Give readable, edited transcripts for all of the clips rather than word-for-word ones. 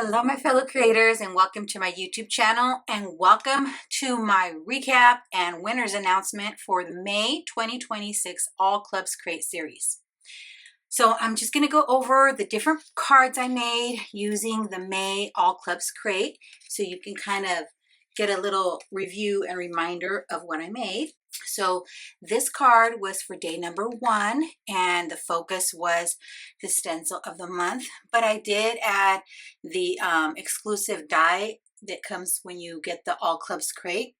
Hello my fellow creators, and welcome to my YouTube channel, and welcome to my recap and winners announcement for the May 2026 All Clubs Create series. So I'm just going to go over the different cards I made using the May All Clubs Create so you can kind of get a little review and reminder of what I made. So this card was for day number 1, and the focus was the stencil of the month, but I did add the exclusive die that comes when you get the All Clubs Crate.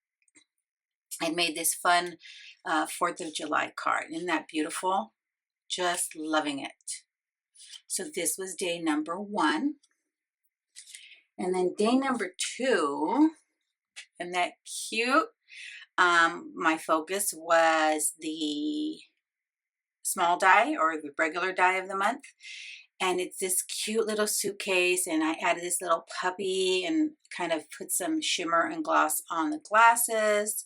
I made this fun 4th of July card. Isn't that beautiful? Just loving it. So this was day number 1. And then day number 2, isn't that cute? My focus was the small die, or the regular die of the month, and it's this cute little suitcase, and I added this little puppy and kind of put some shimmer and gloss on the glasses.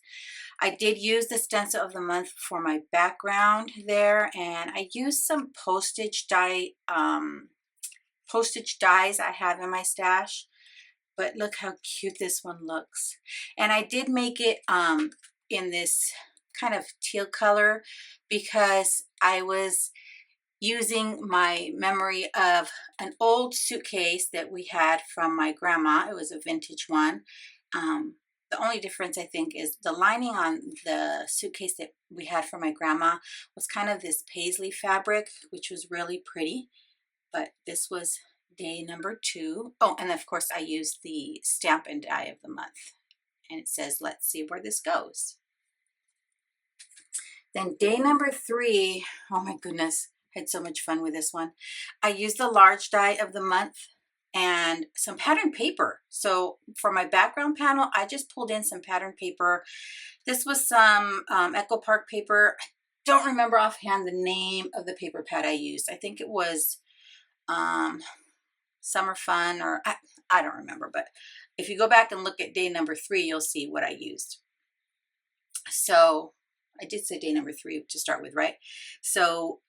I did use the stencil of the month for my background there, and I used some postage dies I have in my stash. But look how cute this one looks. And I did make it in this kind of teal color because I was using my memory of an old suitcase that we had from my grandma. It was a vintage one. The only difference, I think, is the lining on the suitcase that we had from my grandma was kind of this paisley fabric, which was really pretty. But this was day number 2. Oh, and of course I used the stamp and die of the month, and it says, let's see where this goes. Then day number 3, oh my goodness, I had so much fun with this one. I used the large die of the month and some pattern paper. So for my background panel, I just pulled in some pattern paper. This was some Echo Park paper. I don't remember offhand the name of the paper pad I used. I think it was Summer Fun, or I don't remember, but if you go back and look at day number 3, you'll see what I used. So I did say day number 3 to start with, right? So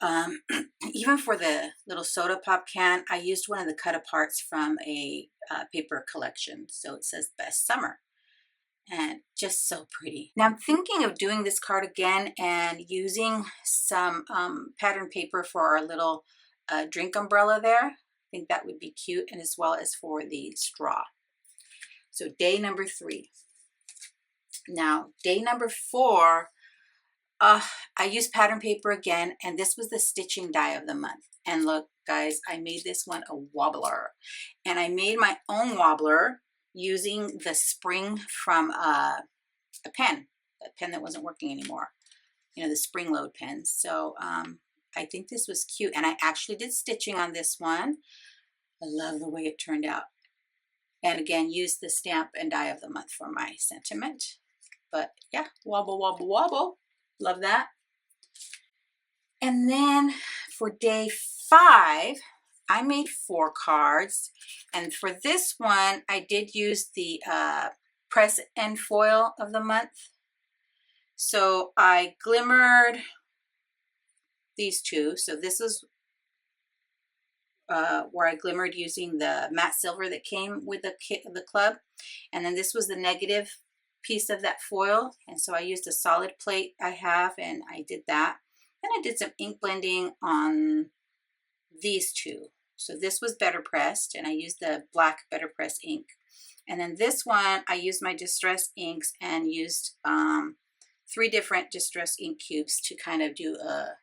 even for the little soda pop can, I used one of the cut aparts from a paper collection. So it says Best Summer, and just so pretty. Now I'm thinking of doing this card again and using some pattern paper for our little drink umbrella there. I think that would be cute, and as well as for the straw. So day number 3. Now day number 4, I used pattern paper again, and this was the stitching die of the month. And look guys, I made this one a wobbler, and I made my own wobbler using the spring from a pen that wasn't working anymore, you know, the spring load pens. So I think this was cute, and I actually did stitching on this one. I love the way it turned out. And again, use the stamp and die of the month for my sentiment. But yeah, wobble, wobble, wobble. Love that. And then for day 5, I made 4 cards. And for this one, I did use the press and foil of the month. So I glimmered these 2. So this is where I glimmered using the matte silver that came with the kit of the club. And then this was the negative piece of that foil. And so I used a solid plate I have, and I did that. Then I did some ink blending on these 2. So this was better pressed, and I used the black better press ink. And then this one, I used my distress inks and used 3 different distress ink cubes to kind of do a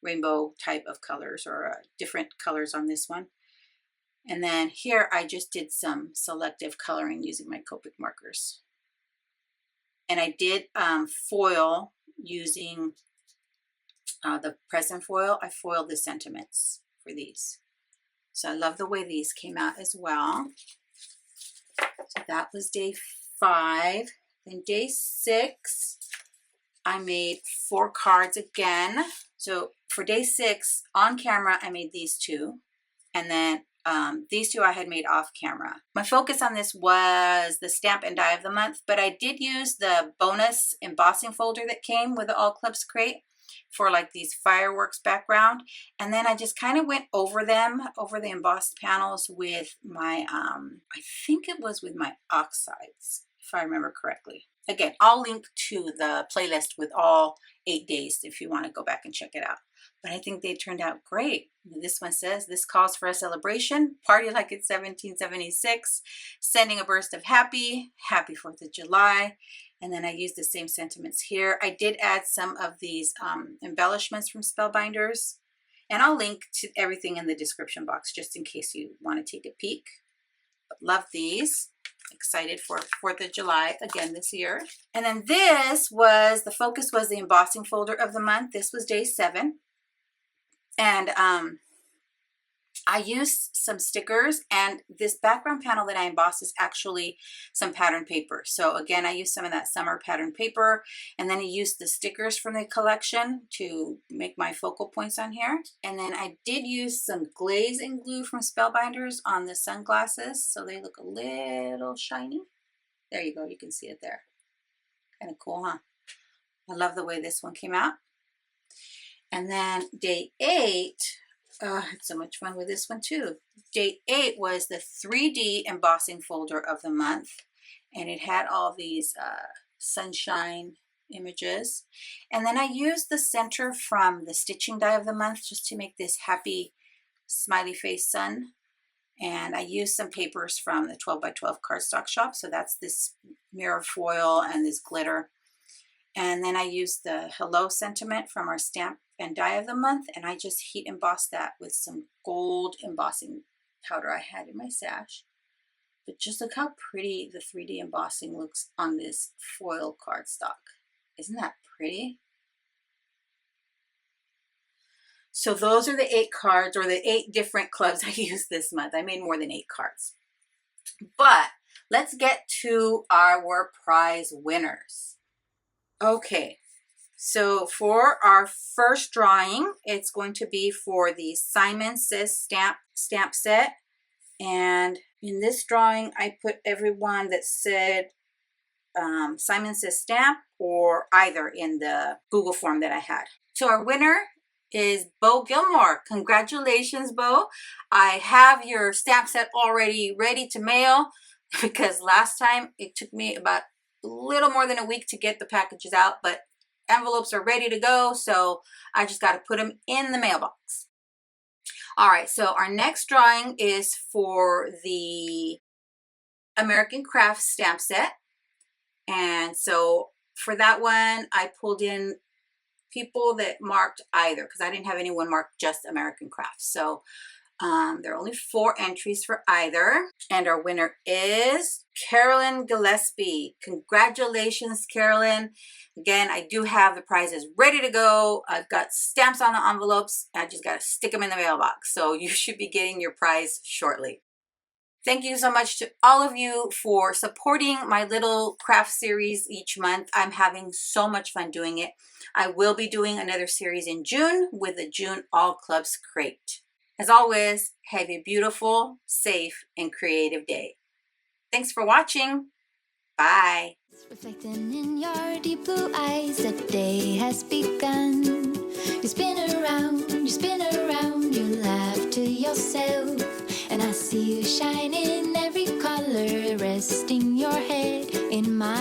rainbow type of colors, or different colors on this one. And then here I just did some selective coloring using my Copic markers. And I did foil using the press and foil. I foiled the sentiments for these. So I love the way these came out as well. So that was day 5. Then day 6, I made 4 cards again. So for day 6, on camera, I made these 2. And then these 2 I had made off camera. My focus on this was the stamp and die of the month, but I did use the bonus embossing folder that came with the All Clubs Crate. for like these fireworks background. And then I just kind of went over them, over the embossed panels with my, I think it was with my oxides, if I remember correctly. Again, I'll link to the playlist with all 8 days if you want to go back and check it out. But I think they turned out great. This one says, this calls for a celebration, party like it's 1776, sending a burst of happy 4th of July. And then I used the same sentiments here. I did add some of these embellishments from Spellbinders. And I'll link to everything in the description box just in case you want to take a peek. But love these. Excited for 4th of July again this year. And then this was, the focus was the embossing folder of the month. This was day 7. And I used some stickers, and this background panel that I embossed is actually some pattern paper. So again, I used some of that summer pattern paper, and then I used the stickers from the collection to make my focal points on here. And then I did use some glaze and glue from Spellbinders on the sunglasses, so they look a little shiny. There you go, you can see it there. Kind of cool, huh? I love the way this one came out. And then day 8, I had so much fun with this one too. Day 8 was the 3D embossing folder of the month, and it had all these sunshine images. And then I used the center from the stitching die of the month just to make this happy smiley face sun. And I used some papers from the 12x12 Cardstock Shop. So that's this mirror foil and this glitter. And then I used the hello sentiment from our stamp and die of the month, and I just heat embossed that with some gold embossing powder I had in my stash. But just look how pretty the 3D embossing looks on this foil cardstock. Isn't that pretty? So those are the 8 cards, or the 8 different clubs I used this month. I made more than 8 cards. But let's get to our prize winners. Okay, so for our first drawing, it's going to be for the Simon Says stamp set. And in this drawing, I put everyone that said Simon Says stamp or either in the Google form that I had. So our winner is Bo Gilmore. Congratulations, Bo. I have your stamp set already ready to mail, because last time it took me about a little more than a week to get the packages out, but envelopes are ready to go, so I just got to put them in the mailbox. All right, so our next drawing is for the American Crafts stamp set. And so for that one, I pulled in people that marked either, because I didn't have anyone marked just American Crafts. So there are only 4 entries for either. And our winner is Carolyn Gillespie. Congratulations, Carolyn. Again, I do have the prizes ready to go. I've got stamps on the envelopes. I just got to stick them in the mailbox. So you should be getting your prize shortly. Thank you so much to all of you for supporting my little craft series each month. I'm having so much fun doing it. I will be doing another series in June with the June All Clubs Crate. As always, have a beautiful, safe, and creative day. Thanks for watching. Bye. Reflecting in your deep blue eyes, the day has begun. You spin around, you laugh to yourself. And I see you shine in every color, resting your head in my